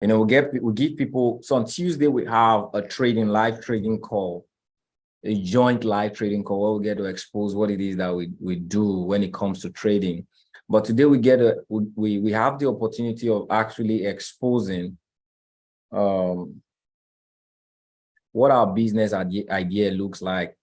We give people. So on Tuesday we have a live trading call, a joint live trading call where we get to expose what it is that we do when it comes to trading. But today we have the opportunity of actually exposing what our business idea looks like.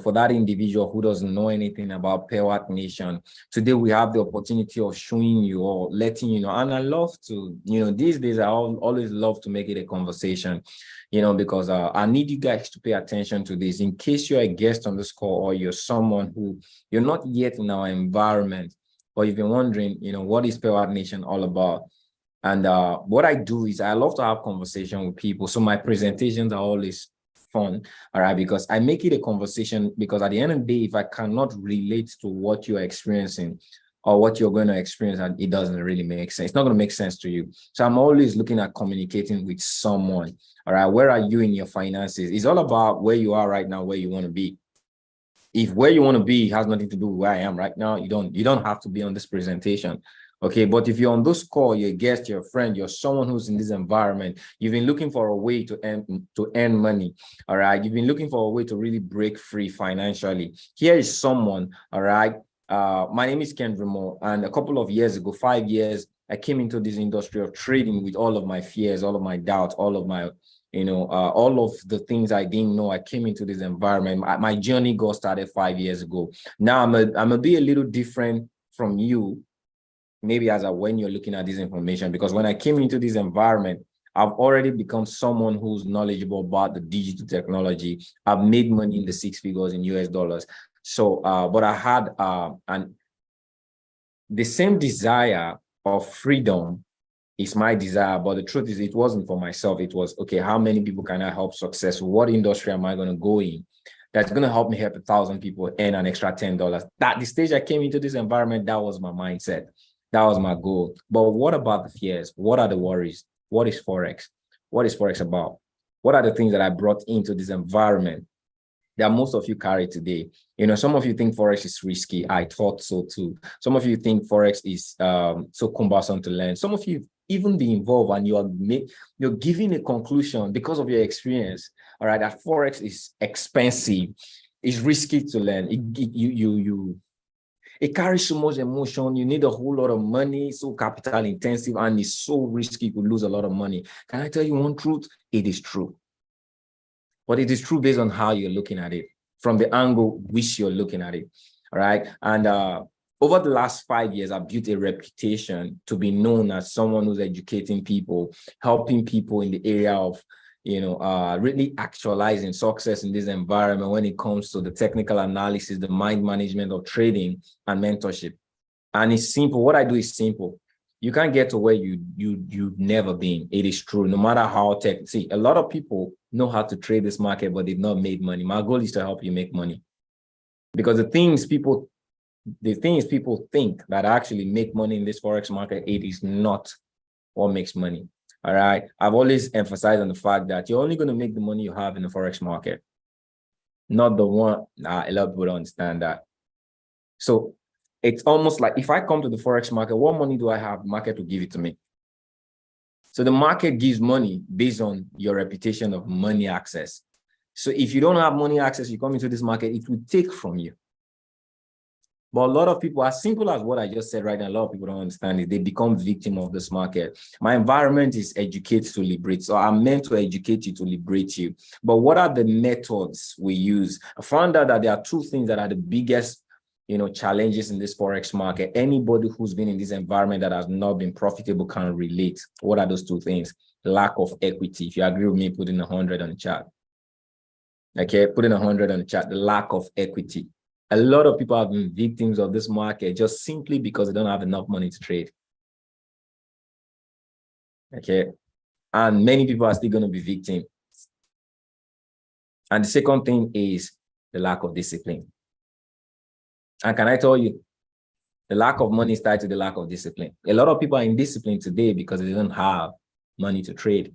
For that individual who doesn't know anything about Pewatt Nation, today we have the opportunity of showing you or letting you know. And I love to, these days I always love to make it a conversation, because I need you guys to pay attention to this in case you're a guest on this call or you're someone who you're not yet in our environment, or you've been wondering, what is Pewatt Nation all about? And what I do is I love to have conversation with people. So my presentations are always fun, all right, because I make it a conversation, because at the end of the day, if I cannot relate to what you're experiencing or what you're going to experience, it doesn't really make sense. It's not going to make sense to you. So I'm always looking at communicating with someone, all right, where are you in your finances? It's all about where you are right now, where you want to be. If where you want to be has nothing to do with where I am right now, you don't have to be on this presentation. Okay, but if you're on this call, you're a guest, you're a friend, you're someone who's in this environment, you've been looking for a way to earn money, all right? You've been looking for a way to really break free financially. Here is someone, all right? My name is Ken Vermo, and a couple of years ago, 5 years, I came into this industry of trading with all of my fears, all of my doubts, all of my, all of the things I didn't know. I came into this environment. My journey got started 5 years ago. Now I'm a be a little different from you, maybe when you're looking at this information, because when I came into this environment, I've already become someone who's knowledgeable about the digital technology. I've made money in the 6 figures in US dollars. So, but I had the same desire of freedom is my desire, but the truth is it wasn't for myself. It was, okay, how many people can I help successful? What industry am I going to go in that's going to help me help 1,000 people earn an extra $10? At the stage I came into this environment, that was my mindset. That was my goal. But what about the fears? What are the worries? What is Forex? What is Forex about? What are the things that I brought into this environment that most of you carry today? Some of you think Forex is risky. I thought so too. Some of you think Forex is so cumbersome to learn. Some of you even be involved and you're giving a conclusion because of your experience, all right, that Forex is expensive, it's risky to learn. It carries so much emotion. You need a whole lot of money, so capital intensive, and it's so risky. You could lose a lot of money. Can I tell you one truth? It is true. But it is true based on how you're looking at it, from the angle which you're looking at it. All right. And over the last 5 years, I've built a reputation to be known as someone who's educating people, helping people in the area of really actualizing success in this environment when it comes to the technical analysis, the mind management of trading and mentorship. And it's simple. What I do is simple. You can't get to where you've never been. It is true. No matter how see, a lot of people know how to trade this market, but they've not made money. My goal is to help you make money, because the things people think that actually make money in this Forex market, it is not what makes money. All right. I've always emphasized on the fact that you're only going to make the money you have in the Forex market, not the one. A lot of people don't understand that. So it's almost like if I come to the Forex market, what money do I have? The market will give it to me. So the market gives money based on your reputation of money access. So if you don't have money access, you come into this market, it will take from you. But a lot of people, as simple as what I just said right now, a lot of people don't understand it. They become victim of this market. My environment is educate to liberate. So I'm meant to educate you to liberate you. But what are the methods we use? I found out that there are two things that are the biggest challenges in this Forex market. Anybody who's been in this environment that has not been profitable can relate. What are those two things? Lack of equity. If you agree with me, put in 100 on the chat. Okay, put in 100 on the chat. The lack of equity. A lot of people have been victims of this market just simply because they don't have enough money to trade. Okay. And many people are still going to be victims. And the second thing is the lack of discipline. And can I tell you, the lack of money is tied to the lack of discipline. A lot of people are indisciplined today because they don't have money to trade.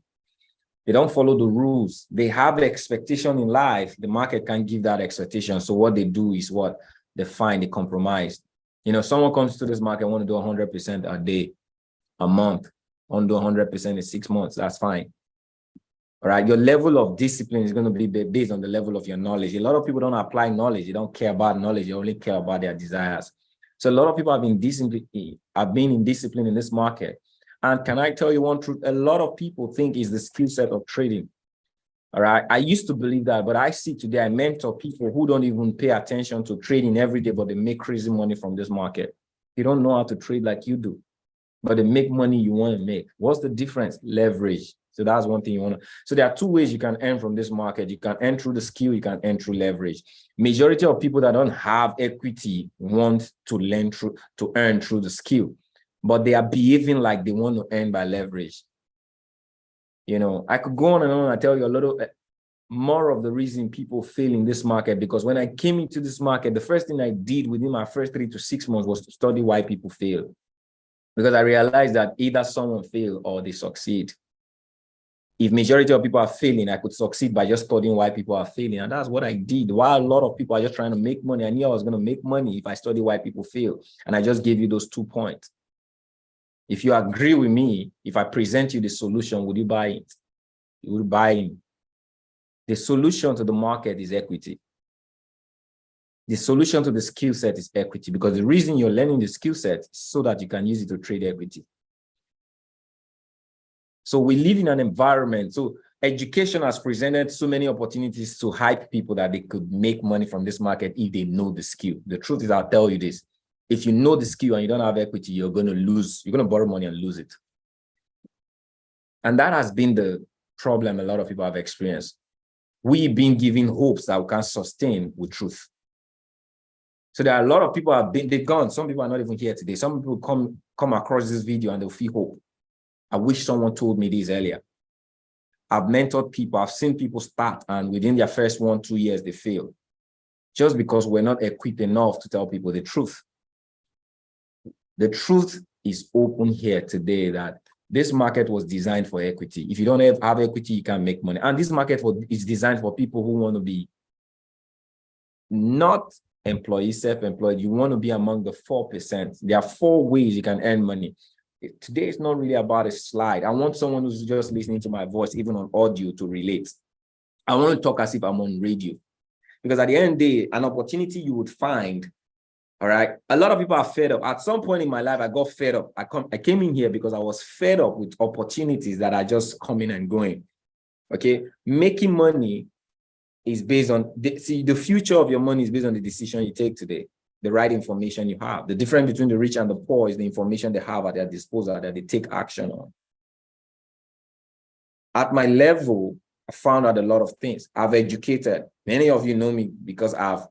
They don't follow the rules. They have the expectation in life. The market can't give that expectation. So what they do is what? They find a compromise. Someone comes to this market and want to do 100% a day, a month. undo 100% in 6 months. That's fine. All right. Your level of discipline is going to be based on the level of your knowledge. A lot of people don't apply knowledge. They don't care about knowledge. They only care about their desires. So a lot of people have been indisciplined in this market. And can I tell you one truth? A lot of people think it's the skill set of trading. All right. I used to believe that, but I see today, I mentor people who don't even pay attention to trading every day, but they make crazy money from this market. They don't know how to trade like you do, but they make money you want to make. What's the difference? Leverage. So that's one thing you want to. So there are two ways you can earn from this market. You can earn through the skill, you can earn through leverage. Majority of people that don't have equity want to earn through the skill, but they are behaving like they want to earn by leverage. You know, I could go on and on and tell you a little more of the reason people fail in this market, because when I came into this market, the first thing I did within my first 3 to 6 months was to study why people fail. Because I realized that either someone fail or they succeed. If majority of people are failing, I could succeed by just studying why people are failing. And that's what I did. While a lot of people are just trying to make money, I knew I was going to make money if I study why people fail. And I just gave you those 2 points. If you agree with me, if I present you the solution, would you buy it? You would buy it. The solution to the market is equity. The solution to the skill set is equity, because the reason you're learning the skill set is so that you can use it to trade equity. So we live in an environment. So education has presented so many opportunities to hype people that they could make money from this market if they know the skill. The truth is, I'll tell you this. If you know the skill and you don't have equity, you're going to lose. You're going to borrow money and lose it. And that has been the problem a lot of people have experienced. We've been given hopes that we can sustain with truth. So there are a lot of people they've gone. Some people are not even here today. Some people come across this video and they'll feel hope. I wish someone told me this earlier. I've mentored people. I've seen people start, and within their first 1-2 years, they fail. Just because we're not equipped enough to tell people the truth. The truth is open here today that this market was designed for equity. If you don't have equity, you can't make money. And this market is designed for people who want to be not employees, self-employed. You want to be among the 4%. There are 4 ways you can earn money. Today is not really about a slide. I want someone who's just listening to my voice, even on audio, to relate. I want to talk as if I'm on radio. Because at the end of the day, an opportunity you would find. All right. A lot of people are fed up. At some point in my life, I got fed up. I came in here because I was fed up with opportunities that are just coming and going. Okay. Making money is based on, the future of your money is based on the decision you take today, the right information you have. The difference between the rich and the poor is the information they have at their disposal that they take action on. At my level, I found out a lot of things. I've educated. Many of you know me because I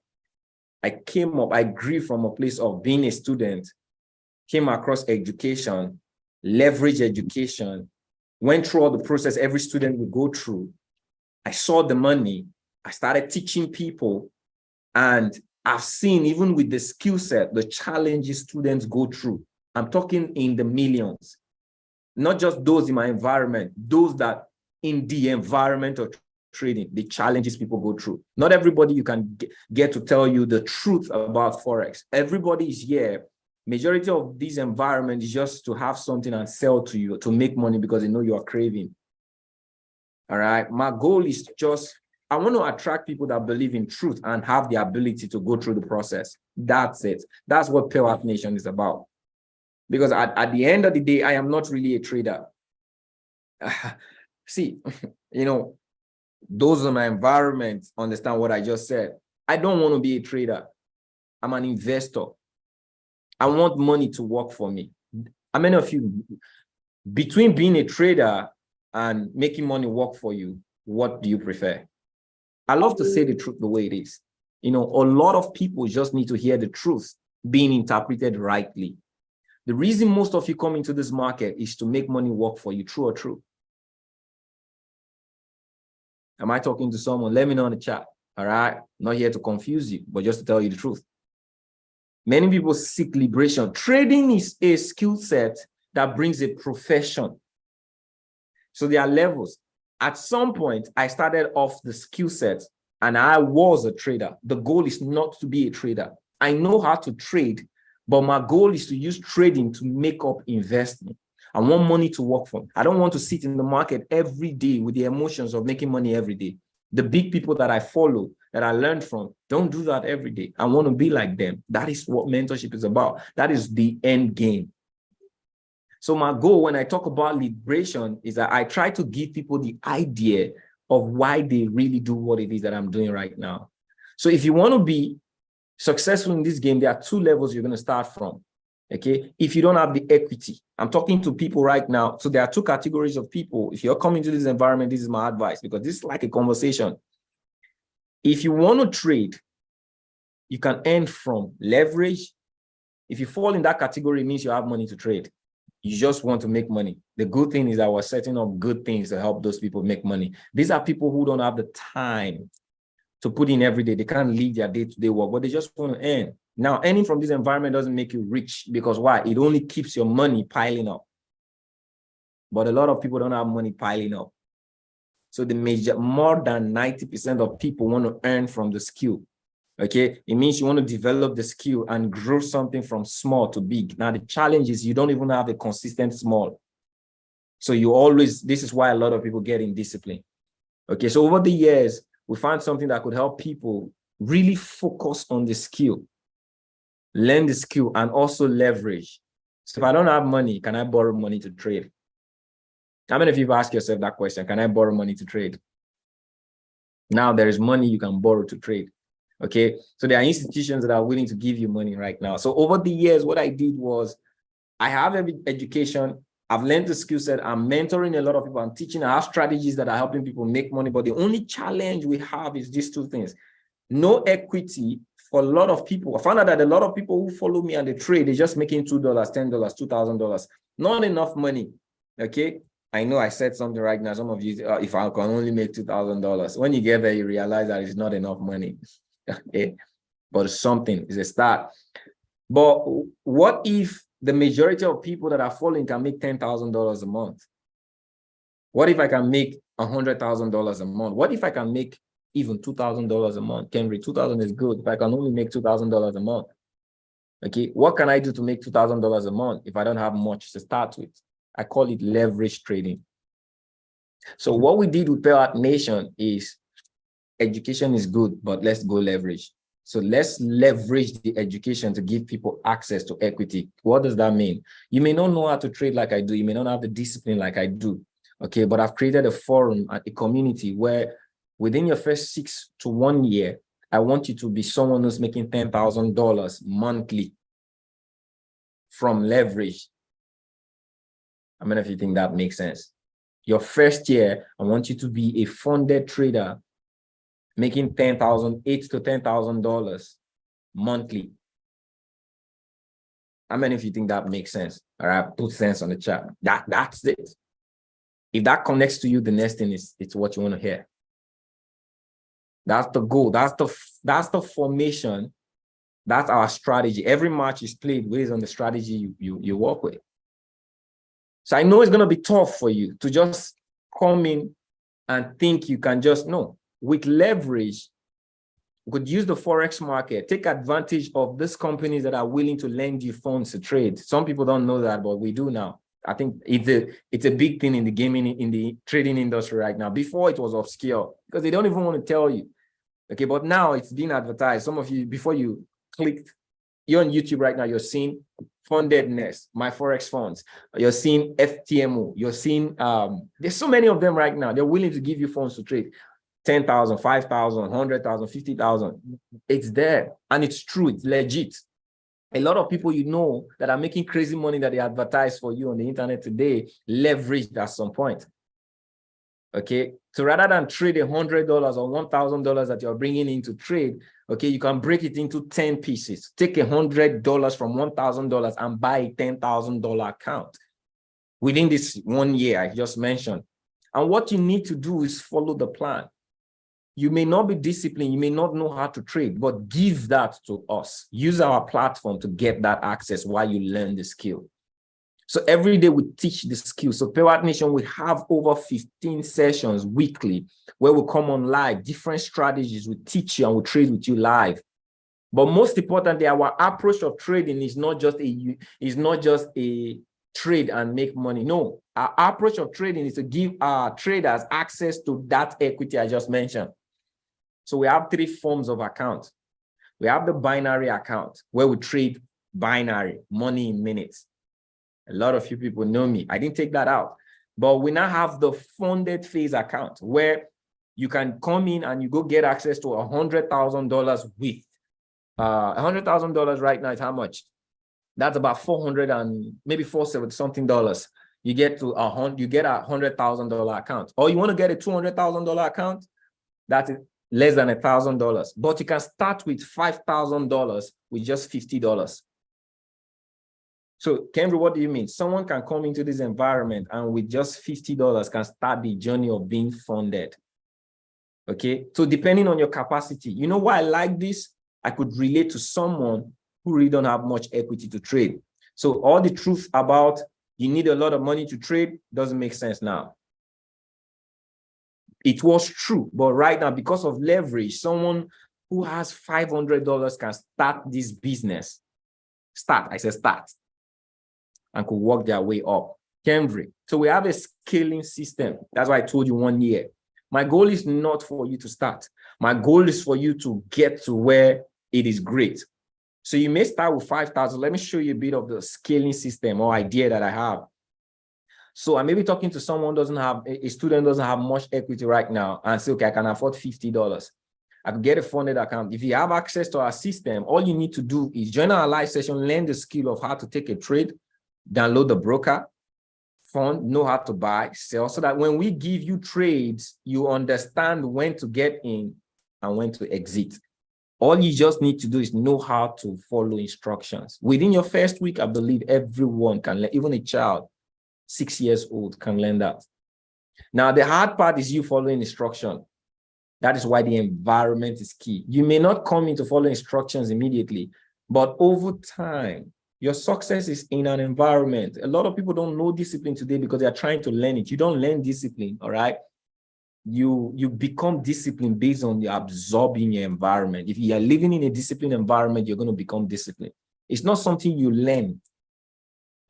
grew from a place of being a student, came across education, leverage education, went through all the process every student would go through. I saw the money. I started teaching people, and I've seen, even with the skill set, the challenges students go through. I'm talking in the millions, not just those in my environment, those that in the environment of trading, the challenges people go through. Not everybody you can get to tell you the truth about Forex. Everybody is here. Majority of these environments is just to have something and sell to you, to make money because they know you are craving. All right. My goal is I want to attract people that believe in truth and have the ability to go through the process. That's it. That's what Pale Art Nation is about. Because at the end of the day, I am not really a trader. See, those in my environment understand what I just said. I don't want to be a trader. I'm an investor. I want money to work for me. How many of you, between being a trader and making money work for you, what do you prefer? I love to say the truth the way it is. A lot of people just need to hear the truth being interpreted rightly. The reason most of you come into this market is to make money work for you. True or true? Am I talking to someone? Let me know in the chat. All right. Not here to confuse you, but just to tell you the truth. Many people seek liberation. Trading is a skill set that brings a profession. So there are levels. At some point, I started off the skill set and I was a trader. The goal is not to be a trader. I know how to trade, but my goal is to use trading to make up investment. I want money to work for me. I don't want to sit in the market every day with the emotions of making money every day. The big people that I follow, that I learned from, don't do that every day. I want to be like them. That is what mentorship is about. That is the end game. So my goal when I talk about liberation is that I try to give people the idea of why they really do what it is that I'm doing right now. So if you want to be successful in this game, there are 2 levels you're going to start from. Okay, if you don't have the equity, I'm talking to people right now. So there are 2 categories of people. If you're coming to this environment, this is my advice, because this is like a conversation. If you want to trade, you can earn from leverage. If you fall in that category, it means you have money to trade. You just want to make money. The good thing is that we're setting up good things to help those people make money. These are people who don't have the time to put in every day. They can't leave their day-to-day work, but they just want to earn. Now, earning from this environment doesn't make you rich, because why? It only keeps your money piling up. But a lot of people don't have money piling up. So more than 90% of people want to earn from the skill. Okay, it means you want to develop the skill and grow something from small to big. Now, the challenge is you don't even have a consistent small. So this is why a lot of people get in discipline. Okay, so over the years, we found something that could help people really focus on the skill, learn the skill, and also leverage. So if I don't have money, can I borrow money to trade? How many of you have asked yourself that question? Can I borrow money to trade? Now there is money you can borrow to trade. Okay, so there are institutions that are willing to give you money right now. So over the years, what I did was I have every education. I've learned the skill set. I'm mentoring a lot of people. I'm teaching. I have strategies that are helping people make money. But the only challenge we have is these 2 things. No equity for a lot of people. I found out that a lot of people who follow me and they trade, they're just making $2, $10, $2,000. Not enough money. Okay. I know I said something right now. Some of you, if I can only make $2,000. When you get there, you realize that it's not enough money. Okay. But something is a start. But what if the majority of people that are following can make $10,000 a month? What if I can make $100,000 a month? What if I can make even $2,000 a month? Kenry, 2,000 is good. If I can only make $2,000 a month, okay, what can I do to make $2,000 a month if I don't have much to start with? I call it leverage trading. So what we did with Pearl Nation is education is good, but let's go leverage. So let's leverage the education to give people access to equity. What does that mean? You may not know how to trade like I do. You may not have the discipline like I do. Okay, but I've created a forum, a community where within your first 6 to 1 year, I want you to be someone who's making $10,000 monthly from leverage. How many of you think that makes sense? Your first year, I want you to be a funded trader making $8,000 to $10,000 monthly. How many of you think that makes sense? All right, put sense on the chat. That's it. If that connects to you, the next thing is it's what you want to hear. That's the goal. That's the formation. That's our strategy. Every match is played based on the strategy you work with. So I know it's going to be tough for you to just come in and think you can just know. With leverage, we could use the Forex market, take advantage of these companies that are willing to lend you funds to trade. Some people don't know that, but we do now. I think it's a big thing in the gaming, in the trading industry right now. Before it was obscure because they don't even want to tell you. Okay, but now it's being advertised. Some of you, before you clicked, you're on YouTube right now, you're seeing Fundedness, My Forex Funds. You're seeing FTMO. You're seeing, there's so many of them right now. They're willing to give you funds to trade. 10,000, 5,000, 100,000, 50,000. It's there. And it's true. It's legit. A lot of people you know that are making crazy money that they advertise for you on the internet today leveraged at some point. Okay. So rather than trade $100 or $1,000 that you're bringing in to trade, okay, you can break it into 10 pieces. Take $100 from $1,000 and buy a $10,000 account within this 1 year I just mentioned. And what you need to do is follow the plan. You may not be disciplined, you may not know how to trade, but give that to us. Use our platform to get that access while you learn the skill. So every day we teach the skill. So Pearl Nation, we have over 15 sessions weekly where we come on live, different strategies. We teach you and we trade with you live. But most importantly, our approach of trading is not just a trade and make money. No, our approach of trading is to give our traders access to that equity I just mentioned. So we have three forms of account. We have the binary account where we trade binary, money in minutes. A lot of you people know me. I didn't take that out. But we now have the funded phase account where you can come in and you go get access to $100,000 with $100,000 right now is how much? That's about 400 and maybe 470 something dollars. You get to $100,000 account. Or you want to get a $200,000 account, that is less than $1,000. But you can start with $5,000 with just $50. So, Kendra, what do you mean? Someone can come into this environment and with just $50 can start the journey of being funded. Okay, so depending on your capacity, you know why I like this? I could relate to someone who really don't have much equity to trade. So all the truth about you need a lot of money to trade doesn't make sense now. It was true, but right now, because of leverage, someone who has $500 can start this business. Start, I said start, and could work their way up. Kendrick. So we have a scaling system. That's why I told you 1 year. My goal is not for you to start. My goal is for you to get to where it is great. So you may start with 5,000. Let me show you a bit of the scaling system or idea that I have. So I may be talking to someone who doesn't have, a student doesn't have much equity right now and say, okay, I can afford $50. I could get a funded account. If you have access to our system, all you need to do is join our live session, learn the skill of how to take a trade, download the broker, fund, know how to buy, sell, so that when we give you trades, you understand when to get in and when to exit. All you just need to do is know how to follow instructions. Within your first week, I believe everyone can learn, even a child, 6 years old can learn that. Now, the hard part is you following instruction. That is why the environment is key. You may not come in to follow instructions immediately, but over time, your success is in an environment. A lot of people don't know discipline today because they are trying to learn it. You don't learn discipline, all right? You become disciplined based on the absorbing your environment. If you are living in a disciplined environment, you're going to become disciplined. It's not something you learn.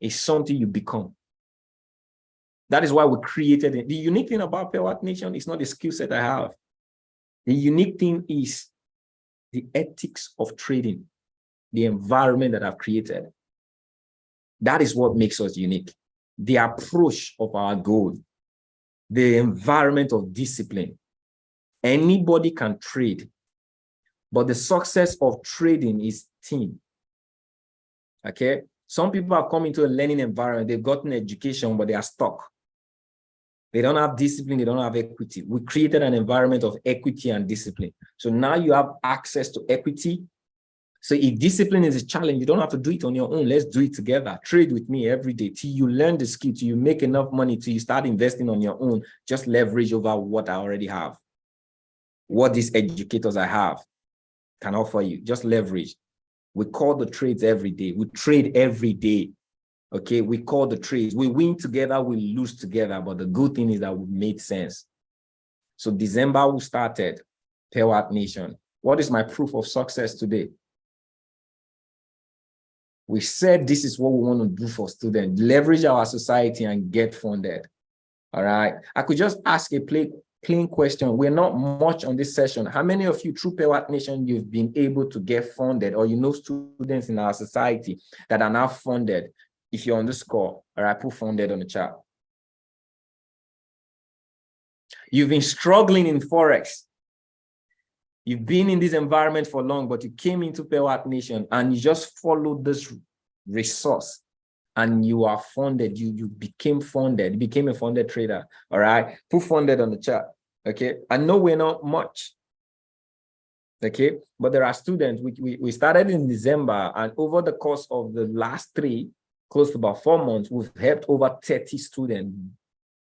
It's something you become. That is why we created it. The unique thing about Pewatt Nation is not the skill set I have. The unique thing is the ethics of trading, the environment that I've created. That is what makes us unique. The approach of our goal, the environment of discipline. Anybody can trade, but the success of trading is team. Okay? Some people have come into a learning environment, they've gotten education, but they are stuck. They don't have discipline, they don't have equity. We created an environment of equity and discipline. So now you have access to equity. So if discipline is a challenge, you don't have to do it on your own. Let's do it together. Trade with me every day till you learn the skill, till you make enough money, till you start investing on your own. Just leverage over what I already have. What these educators I have can offer you. Just leverage. We call the trades every day. We trade every day. Okay, we call the trades. We win together, we lose together. But the good thing is that we made sense. So December, we started Pewatt Nation. What is my proof of success today? We said this is what we want to do for students, leverage our society and get funded. All right. I could just ask a plain question. We're not much on this session. How many of you through Pewatt Nation you've been able to get funded, or you know students in our society that are now funded? If you're on the score, all right, put funded on the chat. You've been struggling in Forex. You've been in this environment for long, but you came into Pewatt Nation and you just followed this resource and you are funded. You became funded. You became a funded trader. All right. Put funded on the chat. Okay. I know we're not much. Okay. But there are students. We started in December, and over the course of the last close to about 4 months, we've helped over 30 students.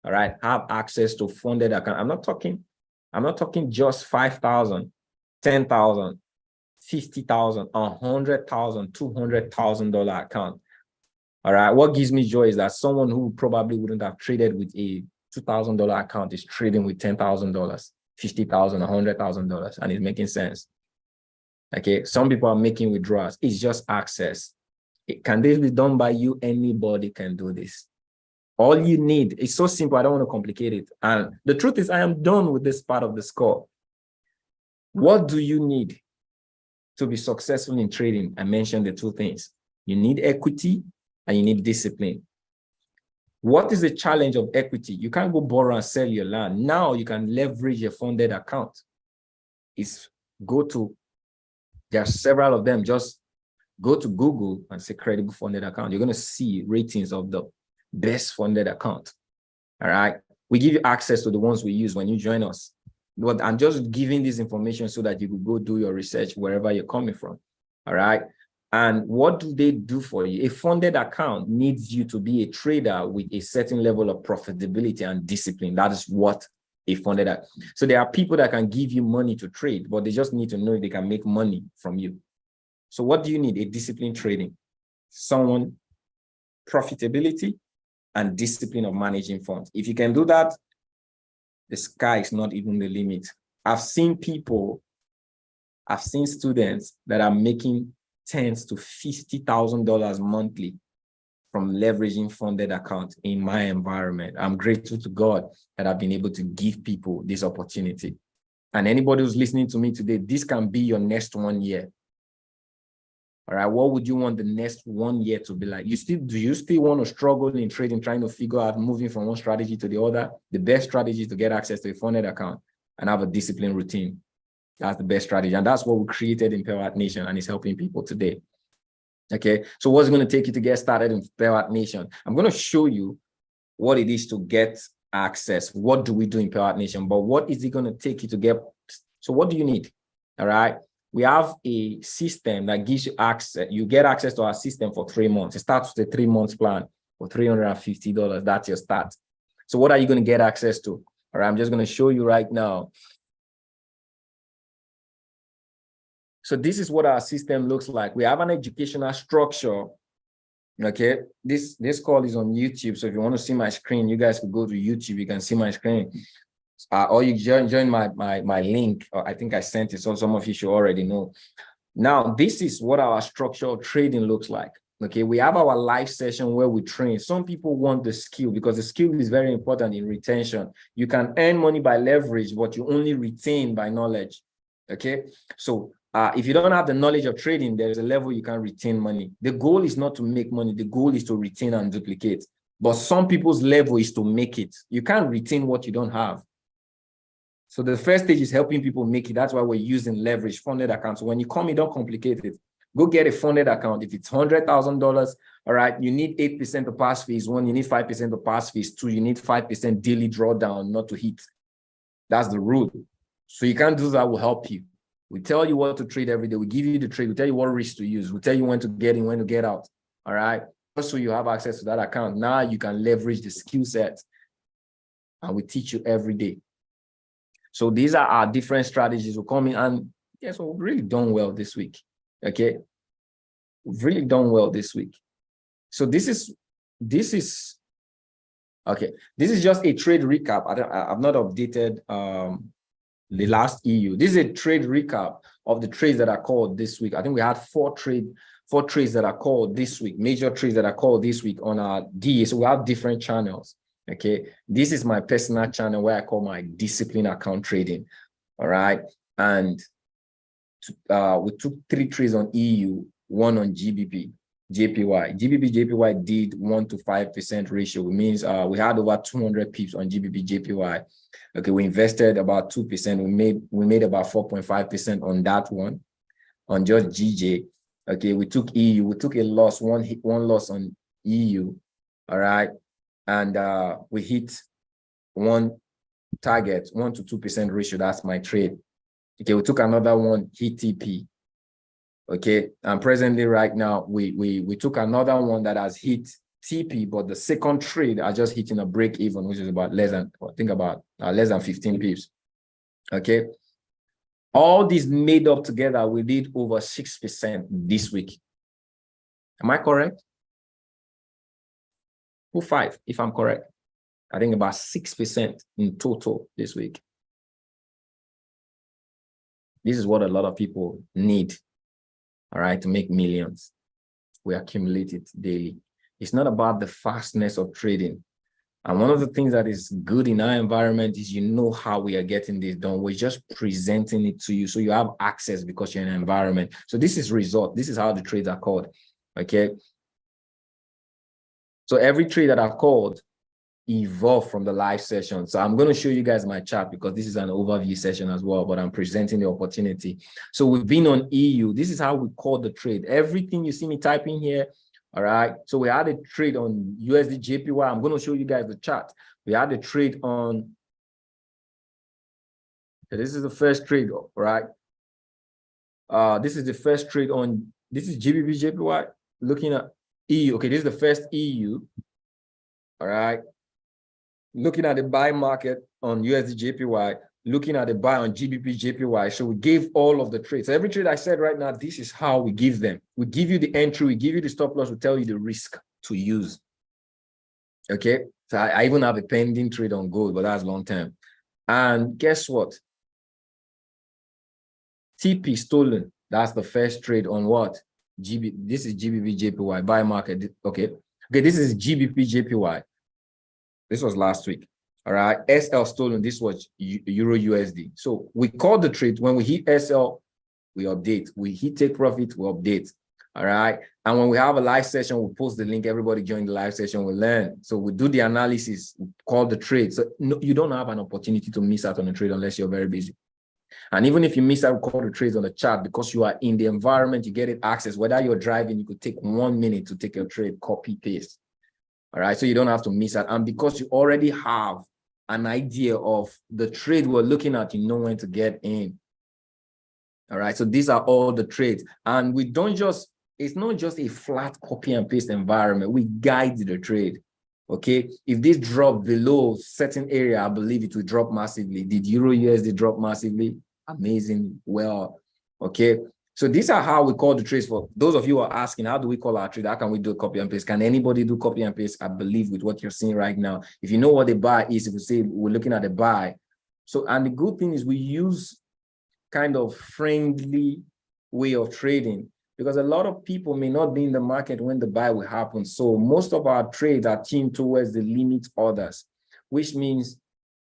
All right. Have access to funded account. I'm not talking just 5,000, 10,000, 50,000, 100,000, $200,000 account. All right. What gives me joy is that someone who probably wouldn't have traded with a $2,000 account is trading with $10,000, $50,000, $100,000, and it's making sense. Okay. Some people are making withdrawals. It's just access. Can this be done by you? Anybody can do this. All you need is so simple. I don't want to complicate it. And the truth is, I am done with this part of the score. What do you need to be successful in trading? I mentioned the two things. You need equity and you need discipline. What is the challenge of equity? You can't go borrow and sell your land. Now you can leverage a funded account. There are several of them. Just go to Google and say credible funded account. You're going to see ratings of the best funded account. All right. We give you access to the ones we use when you join us. But I'm just giving this information so that you could go do your research wherever you're coming from. All right. And what do they do for you? A funded account needs you to be a trader with a certain level of profitability and discipline. That is what a funded account. So there are people that can give you money to trade, but they just need to know if they can make money from you. So what do you need? A disciplined trading. Someone, profitability and discipline of managing funds. If you can do that, the sky is not even the limit. I've seen students that are making $10,000 to $50,000 monthly from leveraging funded accounts in my environment. I'm grateful to God that I've been able to give people this opportunity. And anybody who's listening to me today, this can be your next 1 year. All right, what would you want the next 1 year to be like? Do you still want to struggle in trading, trying to figure out moving from one strategy to the other? The best strategy is to get access to a funded account and have a disciplined routine. That's the best strategy. And that's what we created in Pearl Art Nation, and it's helping people today. Okay, so what's going to take you to get started in Pearl Art Nation? I'm going to show you what it is to get access. What do we do in Pearl Art Nation? But what is it going to take you to get? So what do you need? All right. We have a system that gives you access. You get access to our system for 3 months. It starts with a 3 months plan for $350. That's your start. So what are you going to get access to? All right, I'm just going to show you right now. So this is what our system looks like. We have an educational structure. Okay, this call is on YouTube. So if you want to see my screen, you guys could go to YouTube. You can see my screen. Or you join my link. I think I sent it, so some of you should already know. Now, this is what our structural trading looks like. Okay, we have our live session where we train. Some people want the skill because the skill is very important in retention. You can earn money by leverage, but you only retain by knowledge. Okay, so if you don't have the knowledge of trading, there's a level you can retain money. The goal is not to make money. The goal is to retain and duplicate. But some people's level is to make it. You can't retain what you don't have. So the first stage is helping people make it. That's why we're using leverage funded accounts. So when you come in, don't complicate it. Go get a funded account. If it's $100,000, all right, you need 8% to pass phase 1. You need 5% to pass phase 2. You need 5% daily drawdown not to hit. That's the rule. So you can't do that. We'll help you. We tell you what to trade every day. We give you the trade. We tell you what risk to use. We tell you when to get in, when to get out. All right. So you have access to that account. Now you can leverage the skill set. And we teach you every day. So these are our different strategies. We're coming, and yes, we've really done well this week. Okay. We've really done well this week. So this is okay. This is just a trade recap. I've not updated the last EU. This is a trade recap of the trades that are called this week. I think we had four trades that are called this week, major trades that are called this week on our DA. So we have different channels. Okay, this is my personal channel where I call my discipline account trading. All right, and we took 3 trades on EU, 1 on GBP, JPY. JPY did 1 to 5% ratio, which means we had over 200 pips on GBP, JPY. Okay, we invested about 2%. We made about 4.5% on that one, on just GJ. Okay, we took EU. We took a loss, one loss on EU. All right. And we hit one target, 1 to 2% ratio. That's my trade. Okay, we took another one, hit TP. Okay, and presently right now, we took another one that has hit TP, but the second trade are just hitting a break even, which is about less than 15 pips. Okay, all these made up together, we did over 6% this week. Am I correct? 5, if I'm correct. I think about 6% in total this week. This is what a lot of people need, all right, to make millions. we accumulate it daily. It's not about the fastness of trading. And one of the things that is good in our environment is you know how we are getting this done. We're just presenting it to you. So you have access because you're in an environment. So this is result. This is how the trades are called. Okay. So every trade that I've called evolved from the live session. So I'm going to show you guys my chart because this is an overview session as well, but I'm presenting the opportunity. So we've been on EU. This is how we call the trade. Everything you see me typing here. All right. So we had a trade on USD JPY. I'm going to show you guys the chart. We had a trade on. Okay, this is the first trade, right? This is the first trade on. This is GBP JPY. Looking at EU. Okay, this is the first EU. All right. Looking at the buy market on USD JPY, looking at the buy on GBP JPY. So we gave all of the trades. So every trade I said right now, this is how we give them. We give you the entry, we give you the stop loss, we tell you the risk to use. Okay. So I even have a pending trade on gold, but that's long term. And guess what? TP stolen. That's the first trade on what? This is GBP JPY buy market. Okay. Okay. This is GBP JPY. This was last week. All right. SL stolen. This was Euro USD. So we call the trade. When we hit SL, we update. We hit take profit, we update. All right. And when we have a live session, we post the link. Everybody join the live session. We learn. So we do the analysis, we call the trade. So no, you don't have an opportunity to miss out on a trade unless you're very busy. And even if you miss out, call the trades on the chart because you are in the environment, you get it access. Whether you're driving, you could take 1 minute to take your trade, copy, paste. All right, so you don't have to miss out. And because you already have an idea of the trade we're looking at, you know when to get in. All right, so these are all the trades. And we don't just, it's not just a flat copy and paste environment. We guide the trade. Okay, if this drop below certain area, I believe it will drop massively. Did Euro USD drop massively? Amazing. Well, okay. So these are how we call the trades. For those of you who are asking, how do we call our trade? How can we do copy and paste? Can anybody do copy and paste? I believe with what you're seeing right now. If you know what the buy is, if we say we're looking at the buy. So, and the good thing is we use kind of friendly way of trading because a lot of people may not be in the market when the buy will happen. So most of our trades are tuned towards the limit orders, which means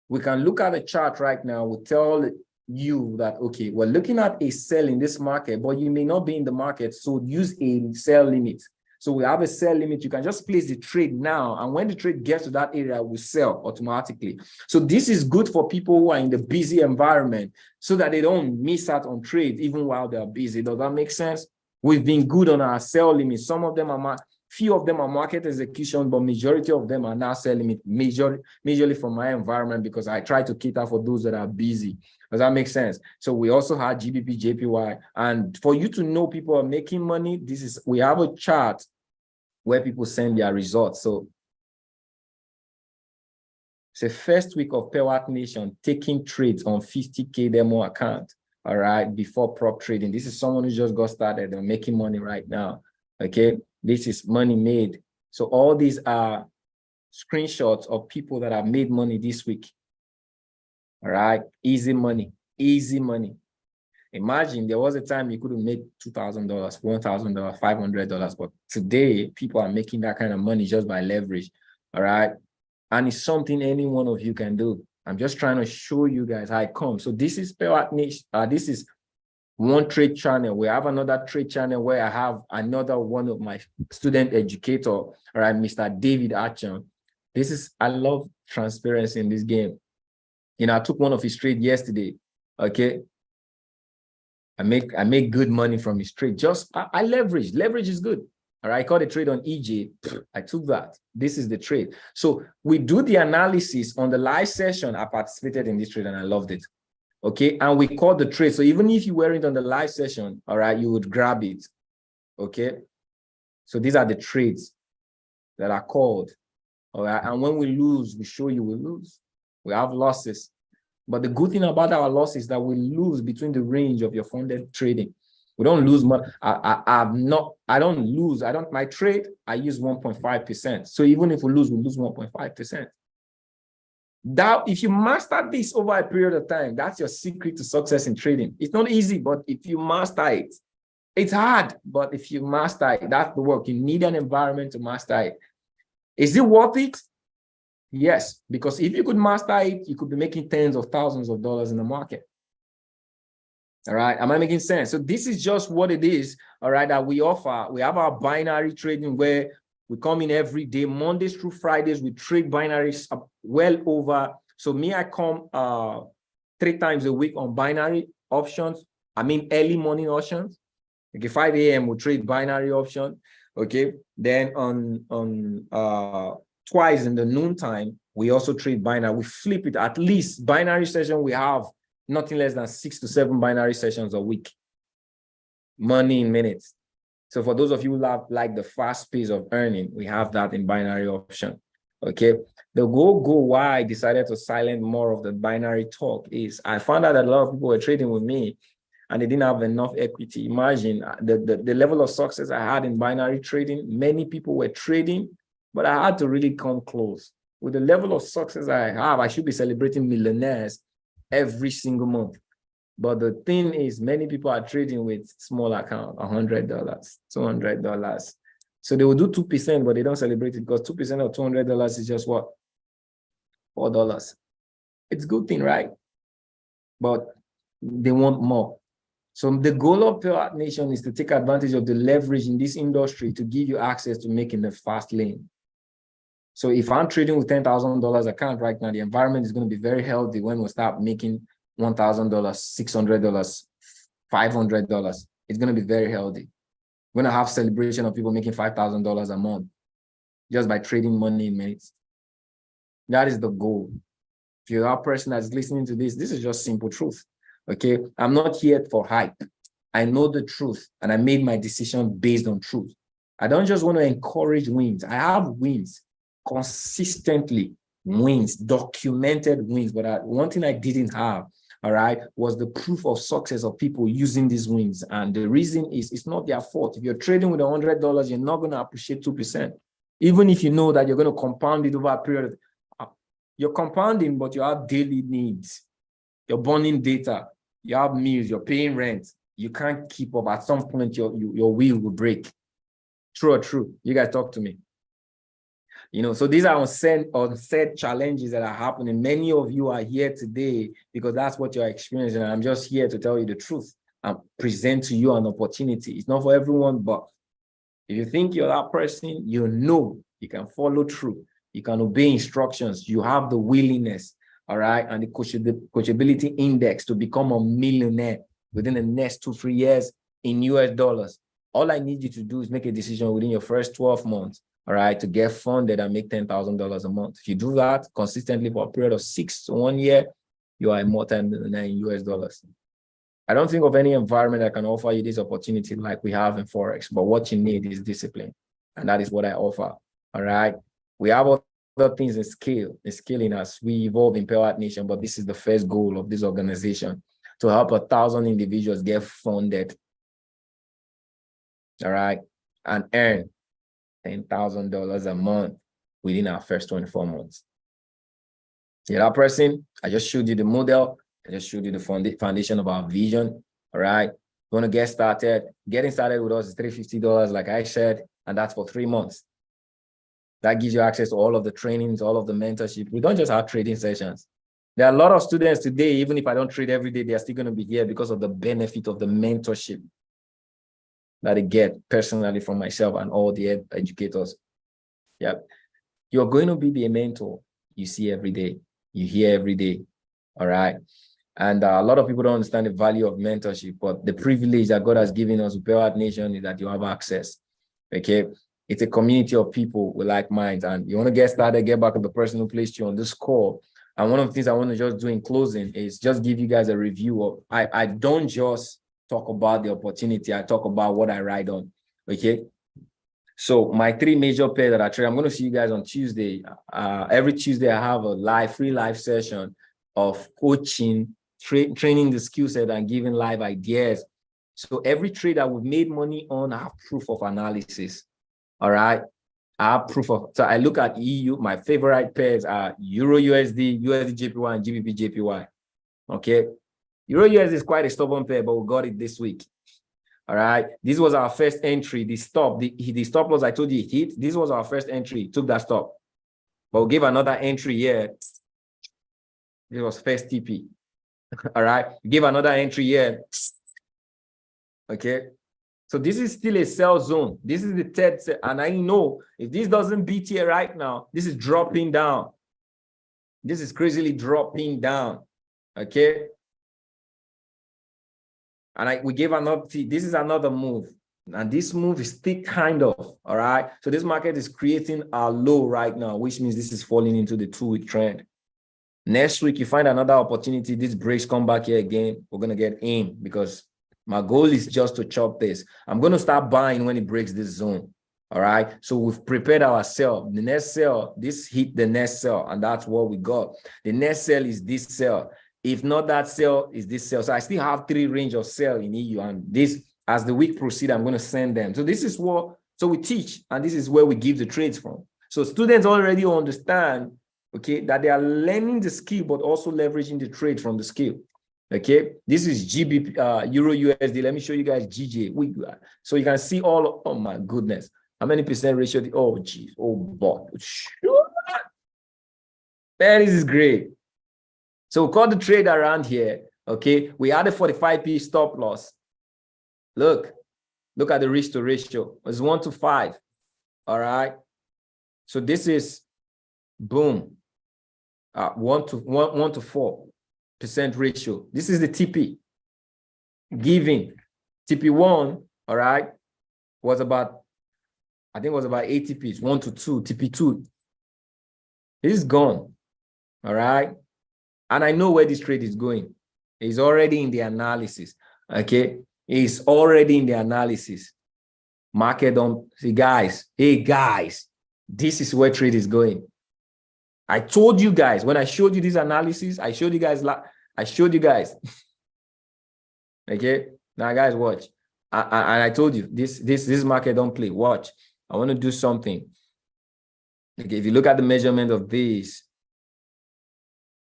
we can look at the chart right now. We tell you that, okay, we're looking at a sell in this market, but you may not be in the market. So use a sell limit. So we have a sell limit. You can just place the trade now. And when the trade gets to that area, we sell automatically. So this is good for people who are in the busy environment so that they don't miss out on trades even while they're busy. Does that make sense? We've been good on our sell limit. Some of them are, few of them are market execution, but majority of them are now sell limit, majorly from my environment because I try to cater for those that are busy. Does that make sense? So we also had GBP JPY. And for you to know people are making money, we have a chart where people send their results. So it's the first week of Pewat Nation taking trades on 50K demo account. All right, before prop trading. This is someone who just got started and making money right now. Okay, this is money made. So all these are screenshots of people that have made money this week. All right, easy money, easy money. Imagine there was a time you could have made $2,000, $1,000, $500, but today people are making that kind of money just by leverage. All right, and it's something any one of you can do. I'm just trying to show you guys how it comes. So this is Pewat Nation. This is one trade channel. We have another trade channel where I have another one of my student educator, all right, Mr. David Archon. I love transparency in this game. You know, I took one of his trades yesterday. Okay. I make good money from his trade. I leverage. Leverage is good. All right. I caught a trade on EJ. I took that. This is the trade. So we do the analysis on the live session. I participated in this trade and I loved it. Okay. And we caught the trade. So even if you weren't on the live session, all right, you would grab it. Okay. So these are the trades that are called. All right. And when we lose, we show you we lose. We have losses. But the good thing about our loss is that we lose between the range of your funded trading. We don't lose money. My trade, I use 1.5%. So even if we lose 1.5%. That, if you master this over a period of time, that's your secret to success in trading. It's not easy, but if you master it, It's hard, but if you master it, that's the work. You need an environment to master it. Is it worth it? Yes, because if you could master it, you could be making tens of thousands of dollars in the market. All right, am I making sense? So this is just what it is, all right, that we offer. We have our binary trading where we come in every day, Mondays through Fridays, we trade binaries well over. So me, I come 3 times a week on binary options. I mean, early morning options. Okay, 5 a.m. we trade binary option. Okay, then on twice in the noon time, we also trade binary. We flip it. At least binary session, we have nothing less than 6 to 7 binary sessions a week. Money in minutes. So for those of you who like the fast pace of earning, we have that in binary option. Okay. The go why I decided to silence more of the binary talk is I found out that a lot of people were trading with me and they didn't have enough equity. Imagine the level of success I had in binary trading. Many people were trading, but I had to really come close. With the level of success I have, I should be celebrating millionaires every single month. But the thing is, many people are trading with small account, $100, $200. So they will do 2%, but they don't celebrate it because 2% of $200 is just what? $4. It's a good thing, right? But they want more. So the goal of Pearl Art Nation is to take advantage of the leverage in this industry to give you access to making the fast lane. So if I'm trading with $10,000 account right now, the environment is going to be very healthy when we start making $1,000, $600, $500. It's going to be very healthy. We're going to have celebration of people making $5,000 a month just by trading money in minutes. That is the goal. If you're that person that's listening to this, this is just simple truth. Okay, I'm not here for hype. I know the truth and I made my decision based on truth. I don't just want to encourage wins. I have wins consistently, wins, documented wins. But one thing I didn't have, all right, was the proof of success of people using these wins. And the reason is it's not their fault. If you're trading with $100, you're not going to appreciate 2%. Even if you know that you're going to compound it over a period, you're compounding, but you have daily needs. You're burning data. You have meals. You're paying rent. You can't keep up. At some point, your wheel will break. True or true? You guys talk to me. You know, so these are unsaid challenges that are happening. Many of you are here today because that's what you're experiencing. And I'm just here to tell you the truth and present to you an opportunity. It's not for everyone, but if you think you're that person, you know you can follow through. You can obey instructions. You have the willingness, all right, and the coachability index to become a millionaire within the next 2-3 years in US dollars. All I need you to do is make a decision within your first 12 months, all right, to get funded and make $10,000 a month. If you do that consistently for a period of 6 to 1 year, you are a multi-millionaire in US dollars. I don't think of any environment that can offer you this opportunity like we have in Forex, but what you need is discipline. And that is what I offer, all right? We have other things in scaling as we evolve in Pearl Art Nation, but this is the first goal of this organization, to help 1,000 individuals get funded, all right, and earn $10,000 a month within our first 24 months. Yeah, that person, I just showed you the model. I just showed you the foundation of our vision, all right? You want to get started? Getting started with us is $350, like I said, and that's for 3 months. That gives you access to all of the trainings, all of the mentorship. We don't just have trading sessions. There are a lot of students today, even if I don't trade every day, they are still going to be here because of the benefit of the mentorship that they get personally from myself and all the educators. Yeah. You're going to be the mentor you see every day, you hear every day. All right. And a lot of people don't understand the value of mentorship, but the privilege that God has given us with Pearl Art Nation is that you have access. Okay. It's a community of people with like minds, and you want to get started, get back to the person who placed you on this call. And one of the things I want to just do in closing is just give you guys a review of, I don't just talk about the opportunity, I talk about what I ride on. Okay. So my 3 major pairs that I trade, I'm going to see you guys on Tuesday. Every Tuesday, I have a free live session of coaching, training the skill set and giving live ideas. So every trade that we've made money on, I have proof of analysis. All right. I have proof of, so I look at EU, my favorite pairs are Euro USD, USD JPY, and GBP JPY. Okay. Euro USD is quite a stubborn pair, but we got it this week. All right. This was our first entry. The stop, the stop loss I told you hit. This was our first entry. Took that stop. But we'll give another entry here. This was first TP. All right. Give another entry here. Okay. So this is still a sell zone. This is the third. And I know if this doesn't beat here right now, this is dropping down. This is crazily dropping down. Okay. And we gave another, this is another move. And this move is still kind of, all right? So this market is creating a low right now, which means this is falling into the 2-week trend. Next week, you find another opportunity. This breaks, come back here again. We're going to get in because my goal is just to chop this. I'm going to start buying when it breaks this zone. All right. So we've prepared ourselves. The next sell, this hit the next sell, and that's what we got. The next sell is this sell. If not that sell, is this sell. So I still have 3 range of sell in EU, and this, as the week proceeds, I'm going to send them. So this is what, so we teach, and this is where we give the trades from. So students already understand, okay, that they are learning the skill, but also leveraging the trade from the skill. Okay, this is GB, Euro USD. Let me show you guys GJ. So you can see all, oh my goodness. How many percent ratio? Oh, geez. Oh, boy. That is great. So we call the trade around here. Okay, we added 45p stop loss. Look at the risk to ratio. It's 1 to 5. All right. So this is boom. 1 to 4% ratio. This is the TP. Giving TP1, all right, was about, I think it was about 80 Ps, 1 to 2, TP2. This is gone. All right. And I know where this trade is going. It's already in the analysis. Okay. It's already in the analysis. Market don't see, guys. Hey guys, this is where trade is going. I told you guys when I showed you this analysis, I showed you guys. Okay. Now guys, watch. And I told you this market don't play. Watch. I want to do something. Okay. If you look at the measurement of this,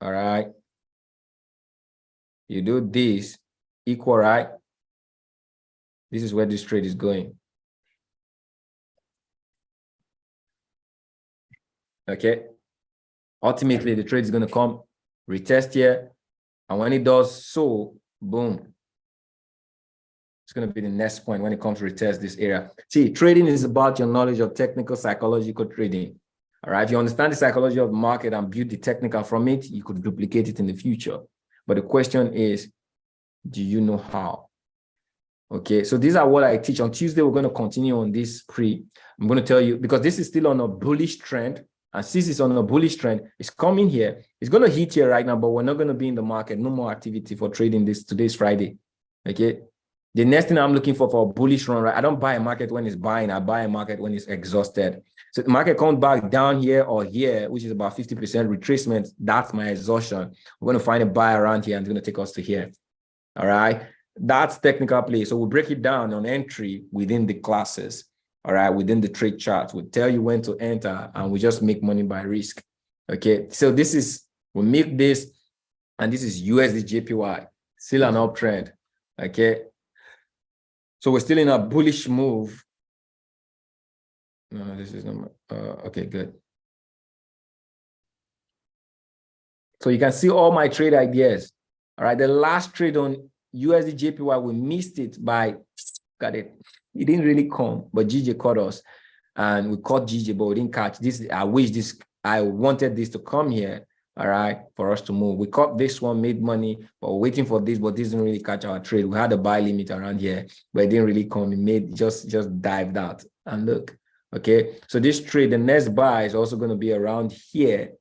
all right, you do this equal, right? This is where this trade is going. Okay. Ultimately, the trade is going to come, retest here. And when it does so, boom. It's going to be the next point when it comes to retest this area. See, trading is about your knowledge of technical psychological trading. All right. If you understand the psychology of the market and build the technical from it, you could duplicate it in the future. But the question is, do you know how? Okay. So these are what I teach. On Tuesday, we're going to continue on this pre. I'm going to tell you, because this is still on a bullish trend. And since it's on a bullish trend, it's coming here. It's going to hit here right now, but we're not going to be in the market. No more activity for trading this. Today's Friday. Okay. The next thing I'm looking for a bullish run, right? I don't buy a market when it's buying. I buy a market when it's exhausted. So the market comes back down here or here, which is about 50% retracement. That's my exhaustion. We're going to find a buy around here and it's going to take us to here. All right. That's technical play. So we'll break it down on entry within the classes. All right. Within the trade chart, we'll tell you when to enter and we just make money by risk. Okay. So this is, we make this, and this is USD JPY, still an uptrend. Okay. So we're still in a bullish move. No, this is not, okay, good. So you can see all my trade ideas. All right, the last trade on USD JPY, we missed it by, got it. It didn't really come, but GJ caught us. And we caught GJ, but we didn't catch this. I wanted this to come here, all right, for us to move. We caught this one, made money, but we're waiting for this, but this didn't really catch our trade. We had a buy limit around here, but it didn't really come. It made just dived out. And look, okay, so this trade, the next buy is also going to be around here,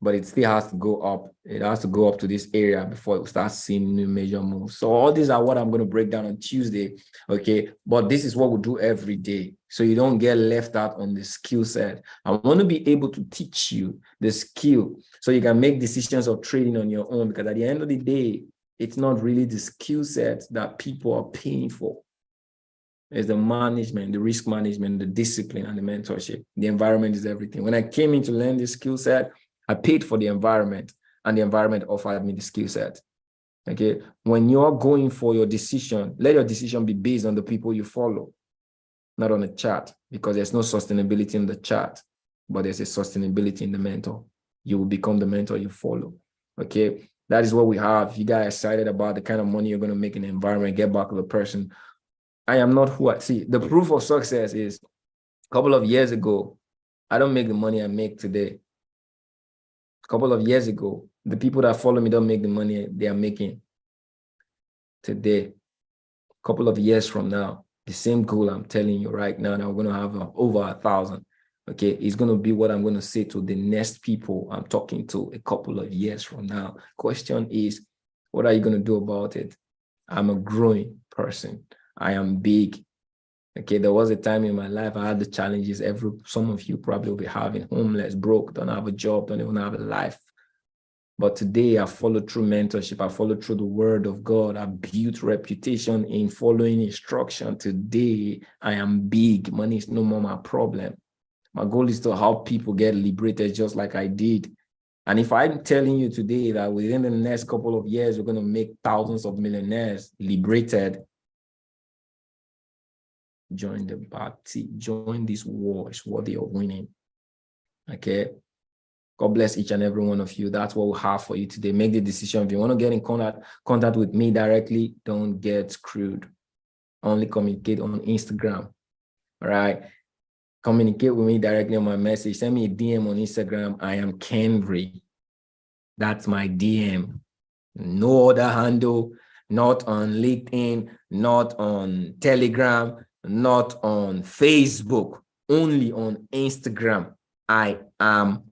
but it still has to go up. It has to go up to this area before it starts seeing new major moves. So all these are what I'm going to break down on Tuesday, okay? But this is what we do every day, so you don't get left out on the skill set. I want to be able to teach you the skill so you can make decisions of trading on your own, because at the end of the day, it's not really the skill set that people are paying for. It's the management, the risk management, the discipline, and the mentorship. The environment is everything. When I came in to learn this skill set, I paid for the environment, and the environment offered me the skill set. Okay. When you're going for your decision, let your decision be based on the people you follow, not on the chart, because there's no sustainability in the chart, but there's a sustainability in the mentor. You will become the mentor you follow. Okay. That is what we have. If you guys are excited about the kind of money you're going to make in the environment, get back to the person. I am not who I see. The proof of success is a couple of years ago, I don't make the money I make today. A couple of years ago, the people that follow me don't make the money they are making today. A couple of years from now, the same goal I'm telling you right now that we're going to have over 1,000. Okay, it's going to be what I'm going to say to the next people I'm talking to a couple of years from now. Question is, what are you going to do about it? I'm a growing person. I am big. Okay, there was a time in my life I had the challenges some of you probably will be having: homeless, broke, don't have a job, don't even have a life. But today I follow through mentorship. I follow through the word of God. I built reputation in following instruction. Today I am big. Money is no more my problem. My goal is to help people get liberated just like I did. And if I'm telling you today that within the next couple of years, we're going to make thousands of millionaires liberated, join the party, join this war. It's worthy of winning. Okay. God bless each and every one of you. That's what we'll have for you today. Make the decision. If you want to get in contact with me directly, don't get screwed. Only communicate on Instagram. All right. Communicate with me directly on my message. Send me a DM on Instagram. I am Kenvry. That's my DM. No other handle, not on LinkedIn, not on Telegram, not on Facebook, only on Instagram. I am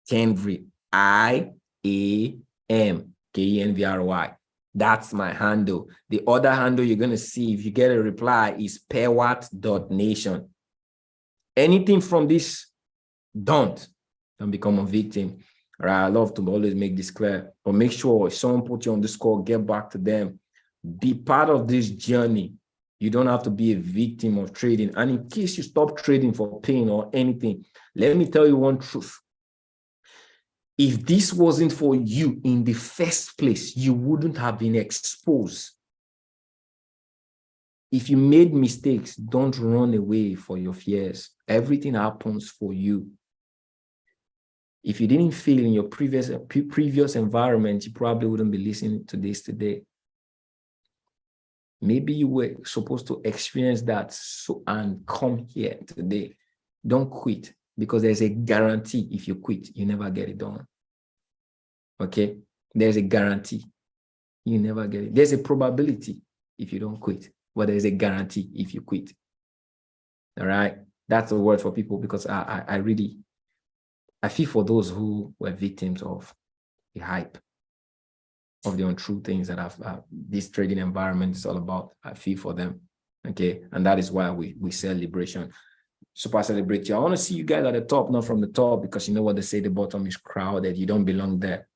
Kenvry. I-A-M Kenvry. That's my handle. The other handle you're going to see if you get a reply is pewat.nation. Anything from this, don't become a victim. All right, I love to always make this clear, but make sure if someone put you on this call, get back to them. Be part of this journey. You don't have to be a victim of trading. And in case you stop trading for pain or anything, let me tell you one truth. If this wasn't for you in the first place, you wouldn't have been exposed. If you made mistakes, don't run away for your fears. Everything happens for you. If you didn't feel in your previous environment, you probably wouldn't be listening to this today. Maybe you were supposed to experience that and come here today. Don't quit, because there's a guarantee if you quit, you never get it done. Okay? There's a guarantee. You never get it. There's a probability if you don't quit, but there's a guarantee if you quit. All right? That's a word for people, because I feel for those who were victims of the hype, of the untrue things that this trading environment is all about. I feel for them. Okay. And that is why we sell liberation. Super celebrate you. I want to see you guys at the top, not from the top, because you know what they say, the bottom is crowded. You don't belong there.